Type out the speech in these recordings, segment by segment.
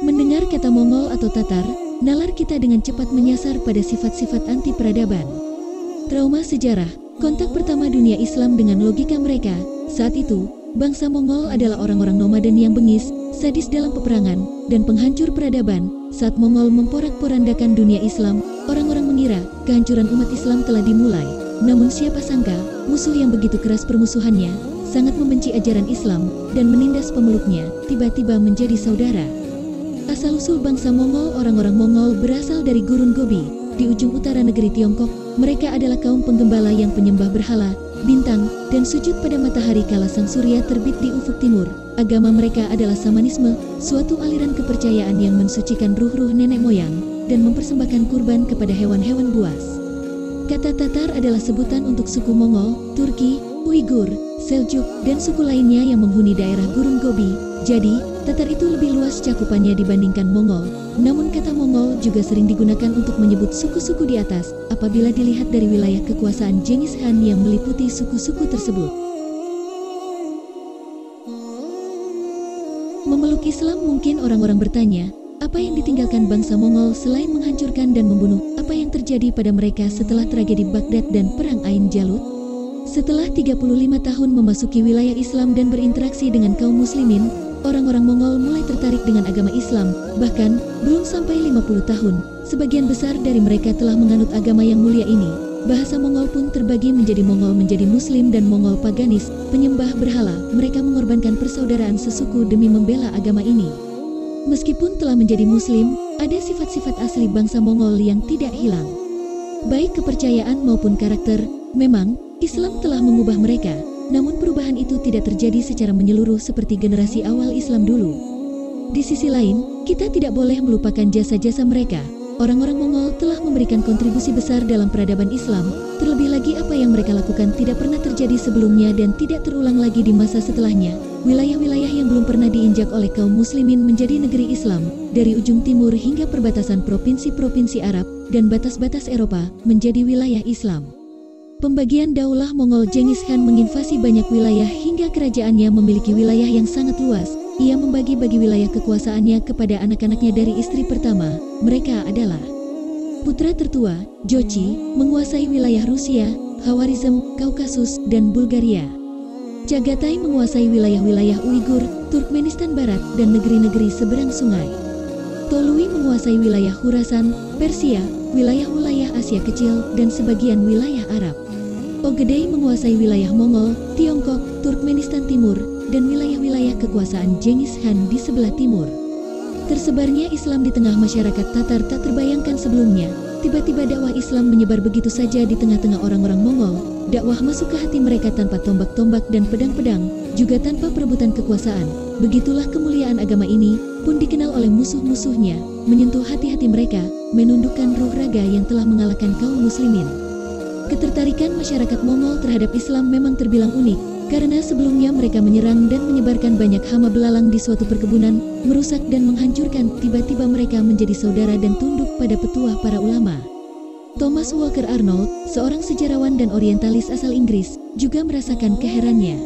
Mendengar kata Mongol atau Tatar, nalar kita dengan cepat menyasar pada sifat-sifat anti peradaban. Trauma sejarah, kontak pertama dunia Islam dengan logika mereka. Saat itu, bangsa Mongol adalah orang-orang nomaden yang bengis, sadis dalam peperangan, dan penghancur peradaban. Saat Mongol memporak-porandakan dunia Islam, orang-orang mengira kehancuran umat Islam telah dimulai. Namun siapa sangka, musuh yang begitu keras permusuhannya, sangat membenci ajaran Islam, dan menindas pemeluknya, tiba-tiba menjadi saudara. Asal-usul bangsa Mongol, orang-orang Mongol berasal dari Gurun Gobi, di ujung utara negeri Tiongkok. Mereka adalah kaum penggembala yang penyembah berhala, bintang, dan sujud pada matahari kala sang surya terbit di ufuk timur. Agama mereka adalah Samanisme, suatu aliran kepercayaan yang mensucikan ruh-ruh nenek moyang, dan mempersembahkan kurban kepada hewan-hewan buas. Kata Tatar adalah sebutan untuk suku Mongol, Turki, Uighur, Seljuk, dan suku lainnya yang menghuni daerah Gurun Gobi. Jadi, Tatar itu lebih luas cakupannya dibandingkan Mongol. Namun kata Mongol juga sering digunakan untuk menyebut suku-suku di atas, apabila dilihat dari wilayah kekuasaan Genghis Khan yang meliputi suku-suku tersebut. Memeluk Islam, mungkin orang-orang bertanya, apa yang ditinggalkan bangsa Mongol selain menghancurkan dan membunuh? Apa yang terjadi pada mereka setelah tragedi Baghdad dan Perang Ain Jalut? Setelah 35 tahun memasuki wilayah Islam dan berinteraksi dengan kaum muslimin, orang-orang Mongol mulai tertarik dengan agama Islam. Bahkan, belum sampai 50 tahun, sebagian besar dari mereka telah menganut agama yang mulia ini. Bahasa Mongol pun terbagi menjadi Mongol menjadi Muslim dan Mongol paganis, penyembah berhala. Mereka mengorbankan persaudaraan sesuku demi membela agama ini. Meskipun telah menjadi Muslim, ada sifat-sifat asli bangsa Mongol yang tidak hilang. Baik kepercayaan maupun karakter, memang Islam telah mengubah mereka, namun perubahan itu tidak terjadi secara menyeluruh seperti generasi awal Islam dulu. Di sisi lain, kita tidak boleh melupakan jasa-jasa mereka. Orang-orang Mongol telah memberikan kontribusi besar dalam peradaban Islam, terlebih lagi apa yang mereka lakukan tidak pernah terjadi sebelumnya dan tidak terulang lagi di masa setelahnya. Wilayah-wilayah yang belum pernah diinjak oleh kaum muslimin menjadi negeri Islam, dari ujung timur hingga perbatasan provinsi-provinsi Arab dan batas-batas Eropa menjadi wilayah Islam. Pembagian daulah Mongol, Genghis Khan menginvasi banyak wilayah hingga kerajaannya memiliki wilayah yang sangat luas. Ia membagi-bagi wilayah kekuasaannya kepada anak-anaknya dari istri pertama. Mereka adalah putra tertua, Jochi, menguasai wilayah Rusia, Khawarizm, Kaukasus, dan Bulgaria. Chagatai menguasai wilayah-wilayah Uighur, Turkmenistan Barat, dan negeri-negeri seberang sungai. Tolui menguasai wilayah Khurasan, Persia, wilayah-wilayah Asia Kecil, dan sebagian wilayah Arab. Ogedei menguasai wilayah Mongol, Tiongkok, Turkmenistan Timur, dan wilayah-wilayah kekuasaan Genghis Khan di sebelah timur. Tersebarnya Islam di tengah masyarakat Tatar tak terbayangkan sebelumnya. Tiba-tiba dakwah Islam menyebar begitu saja di tengah-tengah orang-orang Mongol. Dakwah masuk ke hati mereka tanpa tombak-tombak dan pedang-pedang, juga tanpa perebutan kekuasaan. Begitulah kemuliaan agama ini pun dikenal oleh musuh-musuhnya, menyentuh hati-hati mereka, menundukkan ruh raga yang telah mengalahkan kaum muslimin. Ketertarikan masyarakat Mongol terhadap Islam memang terbilang unik, karena sebelumnya mereka menyerang dan menyebarkan banyak hama belalang di suatu perkebunan, merusak dan menghancurkan. Tiba-tiba mereka menjadi saudara dan tunduk pada petuah para ulama. Thomas Walker Arnold, seorang sejarawan dan orientalis asal Inggris, juga merasakan keherannya.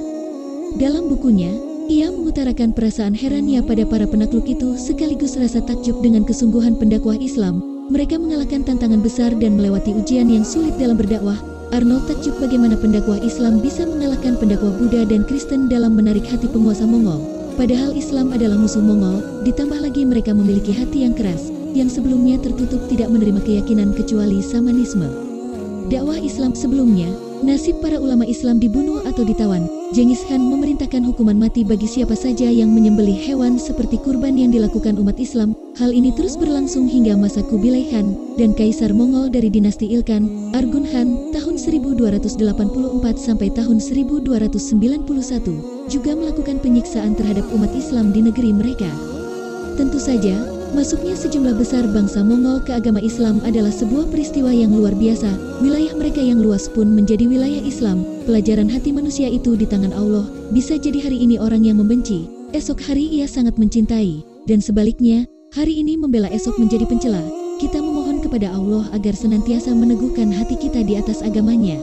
Dalam bukunya, ia mengutarakan perasaan herannya pada para penakluk itu sekaligus rasa takjub dengan kesungguhan pendakwah Islam. Mereka mengalahkan tantangan besar dan melewati ujian yang sulit dalam berdakwah. Arnold takjub bagaimana pendakwah Islam bisa mengalahkan pendakwah Buddha dan Kristen dalam menarik hati penguasa Mongol. Padahal Islam adalah musuh Mongol, ditambah lagi mereka memiliki hati yang keras, yang sebelumnya tertutup tidak menerima keyakinan kecuali Samanisme. Dakwah Islam sebelumnya, nasib para ulama Islam dibunuh atau ditawan. Genghis Khan memerintahkan hukuman mati bagi siapa saja yang menyembelih hewan seperti kurban yang dilakukan umat Islam. Hal ini terus berlangsung hingga masa Kubilai Khan dan Kaisar Mongol dari dinasti Ilkhan, Arghun Khan, tahun 1284 sampai tahun 1291, juga melakukan penyiksaan terhadap umat Islam di negeri mereka. Tentu saja, masuknya sejumlah besar bangsa Mongol ke agama Islam adalah sebuah peristiwa yang luar biasa. Wilayah mereka yang luas pun menjadi wilayah Islam. Pelajaran hati manusia itu di tangan Allah. Bisa jadi hari ini orang yang membenci, esok hari ia sangat mencintai, dan sebaliknya, hari ini membela esok menjadi pencela. Kita memohon kepada Allah agar senantiasa meneguhkan hati kita di atas agamanya.